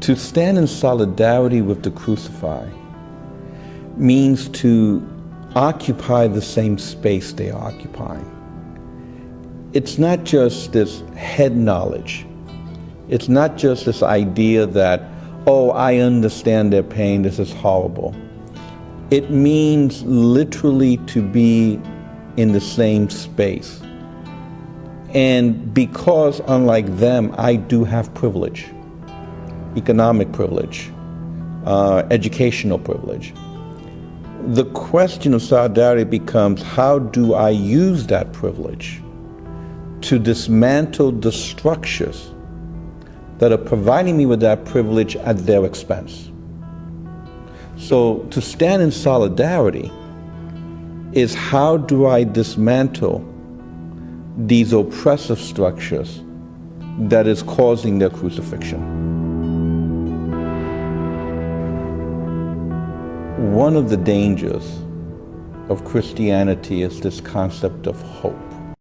To stand in solidarity with the crucified means to occupy the same space they are occupying. It's not just this head knowledge. It's not just this idea that, oh, I understand their pain, this is horrible. It means literally to be in the same space. And because, unlike them, I do have privilege, economic privilege, educational privilege, the question of solidarity becomes, how do I use that privilege to dismantle the structures that are providing me with that privilege at their expense? So to stand in solidarity is, how do I dismantle these oppressive structures that is causing their crucifixion? One of the dangers of Christianity is this concept of hope.